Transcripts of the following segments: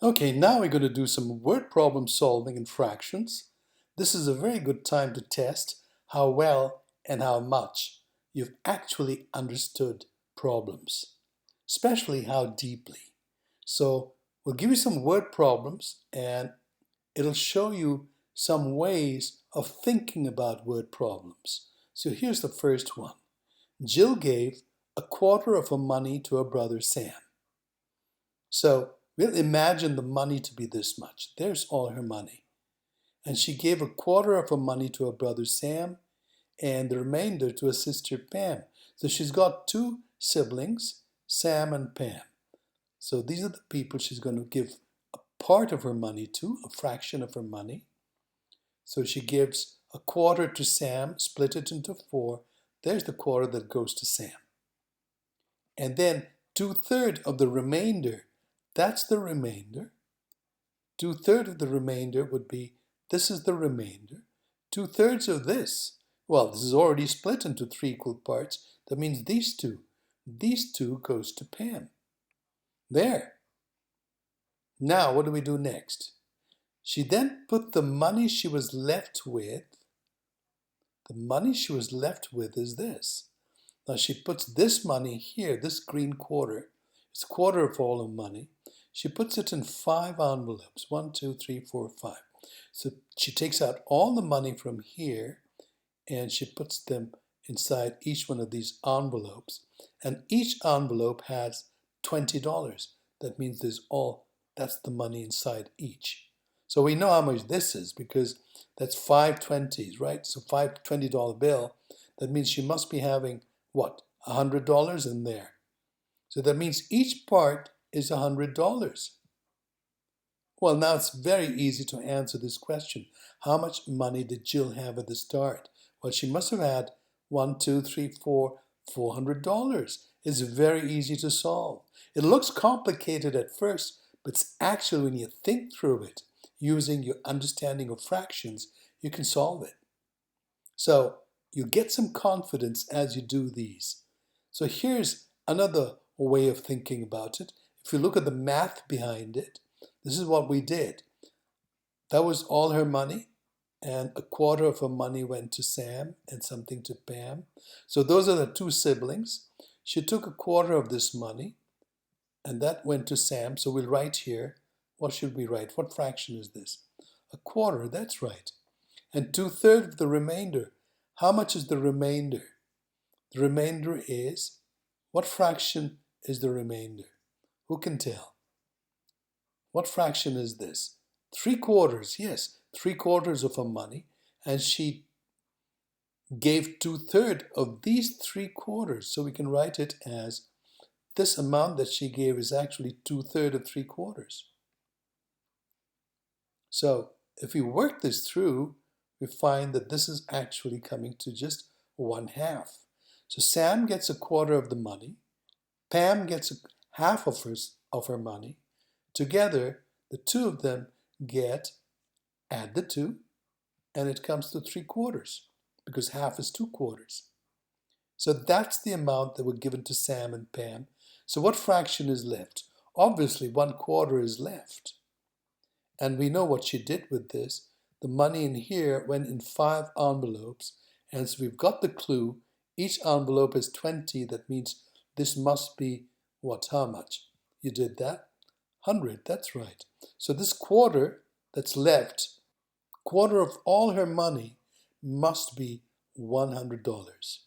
Okay, now we're going to do some word problem solving in fractions. This is a very good time to test how well and how much you've actually understood problems, especially how deeply. So we'll give you some word problems and it'll show you some ways of thinking about word problems. So here's the first one. Jill gave a quarter of her money to her brother Sam. So we'll imagine the money to be this much. There's all her money. And she gave a quarter of her money to her brother Sam and the remainder to her sister Pam. So she's got two siblings, Sam and Pam. So these are the people she's going to give a part of her money to, a fraction of her money. So she gives a quarter to Sam, split it into four. There's the quarter that goes to Sam. And then 2/3 of the remainder, that's the remainder. 2/3 of the remainder would be, this is the remainder. 2/3 of this, well, this is already split into three equal parts. That means these two goes to Pam. There. Now, what do we do next? She then put the money she was left with, the money she was left with is this. Now she puts this money here, this green quarter, it's a quarter of all her money. She puts it in 5 envelopes, 1, 2, 3, 4, 5. So she takes out all the money from here and she puts them inside each one of these envelopes. And each envelope has $20. That means that's the money inside each. So we know how much this is because that's 5 20s, right? So $20 bill. That means she must be having what? $100 in there. So that means each part is $100. Well, now it's very easy to answer this question. How much money did Jill have at the start? Well, she must have had $400. It's very easy to solve. It looks complicated at first, but it's actually when you think through it, using your understanding of fractions, you can solve it. So you get some confidence as you do these. So here's another way of thinking about it. If you look at the math behind it, this is what we did. That was all her money, and a quarter of her money went to Sam and something to Pam. So those are the two siblings. She took a quarter of this money, and that went to Sam. So we'll write here. What should we write? What fraction is this? A quarter, that's right. And 2/3 of the remainder. How much is the remainder? The remainder is, what fraction is the remainder? Who can tell? What fraction is this? 3/4, yes, 3/4 of her money. And she gave 2/3 of these 3/4. So we can write it as, this amount that she gave is actually 2/3 of 3/4. So if we work this through, we find that this is actually coming to just 1/2. So Sam gets a quarter of the money. Pam gets half of her money. Together, the two of them add the two, and it comes to 3/4 because half is 2/4. So that's the amount that were given to Sam and Pam. So what fraction is left? Obviously, 1/4 is left. And we know what she did with this. The money in here went in 5 envelopes. And so we've got the clue. Each envelope is 20. That means this must be what? How much? You did that? 100. That's right. So this quarter that's left, quarter of all her money, must be $100.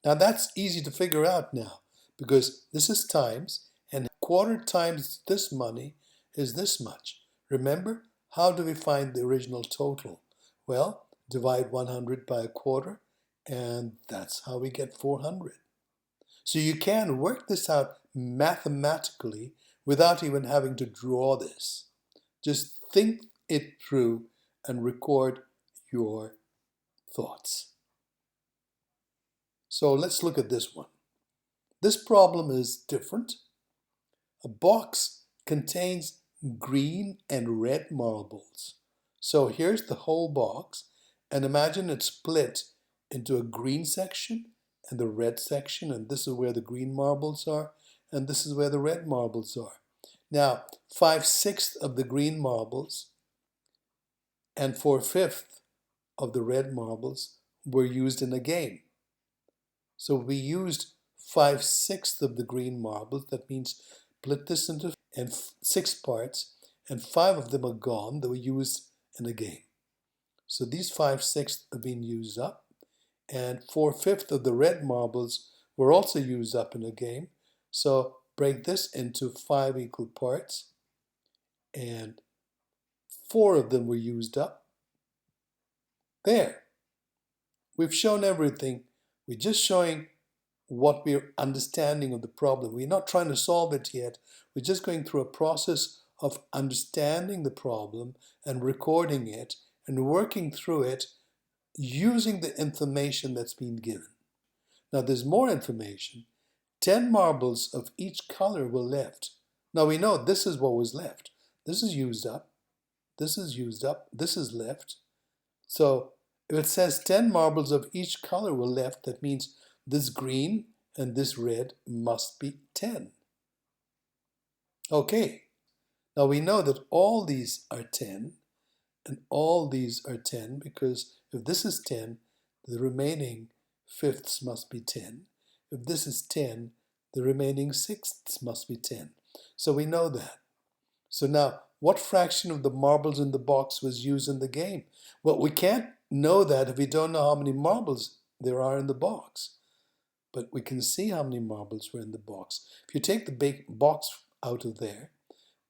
Now that's easy to figure out now because this is times, and quarter times this money is this much. Remember, how do we find the original total? Well, divide 100 by a quarter, and that's how we get 400. So you can work this out mathematically without even having to draw this. Just think it through and record your thoughts. So let's look at this one. This problem is different. A box contains green and red marbles. So here's the whole box, and imagine it's split into a green section and the red section, and this is where the green marbles are, and this is where the red marbles are. Now, 5/6 of the green marbles and 4/5 of the red marbles were used in a game. So we used 5/6 of the green marbles. That means split this into 6 parts, and 5 of them are gone that were used in a game. So these 5/6 have been used up, and 4/5 of the red marbles were also used up in a game. So break this into 5 equal parts, and 4 of them were used up. There. We've shown everything. We're just showing what we're understanding of the problem. We're not trying to solve it yet. We're just going through a process of understanding the problem and recording it and working through it using the information that's been given. Now there's more information. 10 marbles of each color were left. Now we know this is what was left. This is used up. This is used up. This is left. So if it says 10 marbles of each color were left, that means this green and this red must be 10. Okay, now we know that all these are 10 and all these are 10 because if this is 10, the remaining fifths must be 10. If this is 10, the remaining sixths must be 10. So we know that. So now, what fraction of the marbles in the box was used in the game? Well, we can't know that if we don't know how many marbles there are in the box. But we can see how many marbles were in the box. If you take the big box out of there,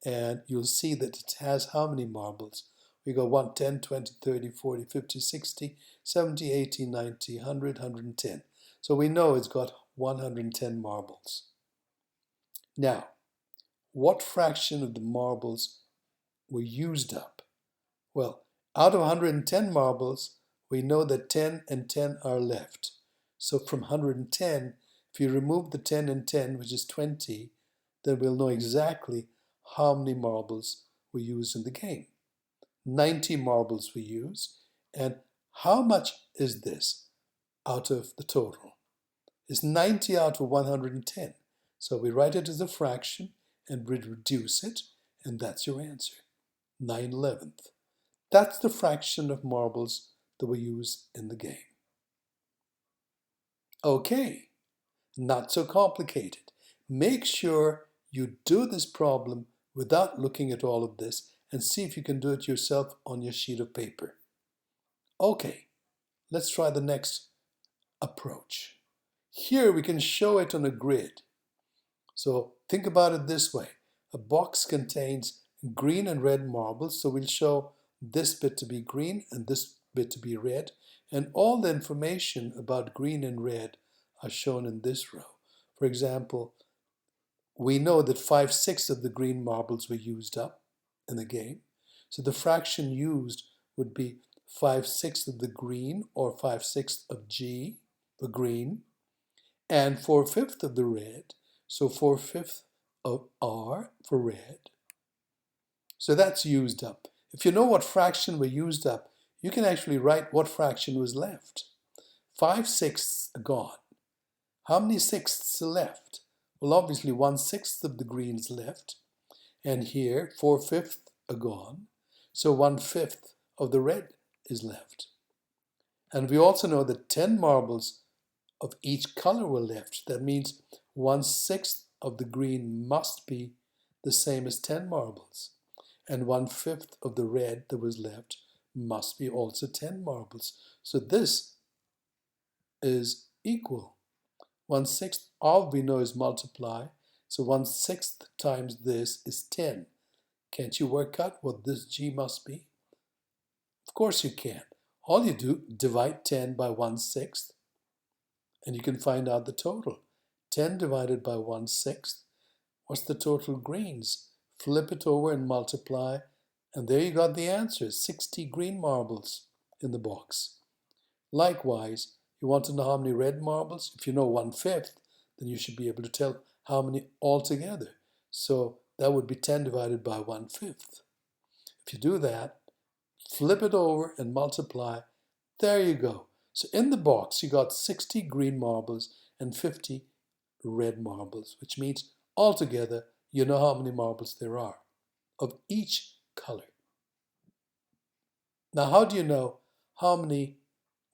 and you'll see that it has how many marbles? We got 1, 10, 20, 30, 40, 50, 60, 70, 80, 90, 100, 110. So we know it's got 110 marbles. Now, what fraction of the marbles were used up? Well, out of 110 marbles, we know that 10 and 10 are left. So from 110, if you remove the 10 and 10, which is 20, then we'll know exactly how many marbles were used in the game. 90 marbles were used. And how much is this out of the total? It's 90 out of 110. So we write it as a fraction and we reduce it, and that's your answer, 9/11. That's the fraction of marbles that were used in the game. Okay, not so complicated. Make sure you do this problem without looking at all of this and see if you can do it yourself on your sheet of paper. Okay, let's try the next approach. Here we can show it on a grid. So think about it this way. A box contains green and red marbles, so we'll show this bit to be green and this bit to be red, and all the information about green and red are shown in this row. For example, we know that 5/6 of the green marbles were used up in the game, so the fraction used would be 5/6 of the green, or 5/6 of G for green, and 4/5 of the red, so 4/5 of R for red. So that's used up. If you know what fraction were used up, you can actually write what fraction was left. 5/6 are gone. How many sixths are left? Well, obviously 1/6 of the greens left. And here, 4/5 are gone. So 1/5 of the red is left. And we also know that 10 marbles of each color were left. That means 1/6 of the green must be the same as 10 marbles. And 1/5 of the red that was left must be also 10 marbles. So this is equal. 1/6 of we know is multiply. So 1/6 times this is 10. Can't you work out what this G must be? Of course you can. All you do, divide 10 by 1/6, and you can find out the total. 10 divided by 1/6. What's the total greens? Flip it over and multiply, and there you got the answer, 60 green marbles in the box. Likewise, you want to know how many red marbles? If you know 1/5, then you should be able to tell how many altogether. So that would be 10 divided by 1/5. If you do that, flip it over and multiply, there you go. So in the box, you got 60 green marbles and 50 red marbles, which means altogether you know how many marbles there are of each color. Now, how do you know how many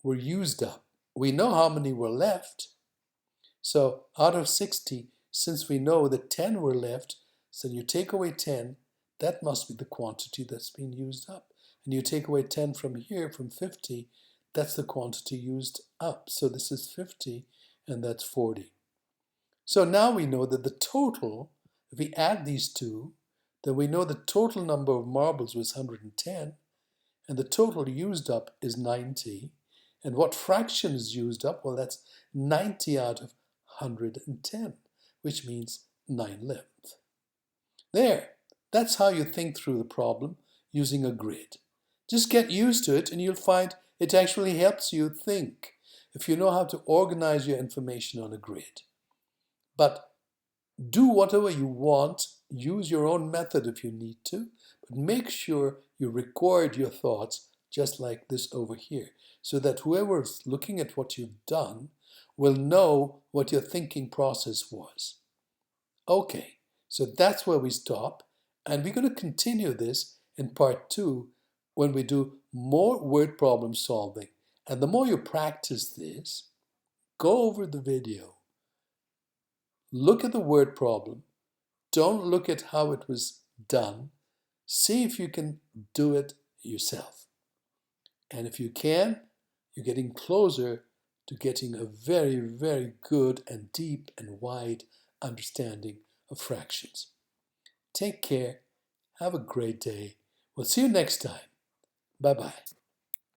were used up? We know how many were left. So out of 60, since we know that 10 were left, so you take away 10, that must be the quantity that's been used up. And you take away 10 from here, from 50, that's the quantity used up. So this is 50, and that's 40. So now we know that the total, if we add these two, then we know the total number of marbles was 110, and the total used up is 90. And what fraction is used up? Well, that's 90 out of 110, which means 9/11. There, that's how you think through the problem using a grid. Just get used to it and you'll find it actually helps you think if you know how to organize your information on a grid. But do whatever you want, use your own method if you need to, but make sure you record your thoughts just like this over here, so that whoever's looking at what you've done will know what your thinking process was. Okay, so that's where we stop, and we're going to continue this in part 2 when we do more word problem solving. And the more you practice this, go over the video, look at the word problem, don't look at how it was done, see if you can do it yourself. And if you can, you're getting closer to getting a very, very good and deep and wide understanding of fractions. Take care. Have a great day. We'll see you next time. Bye-bye.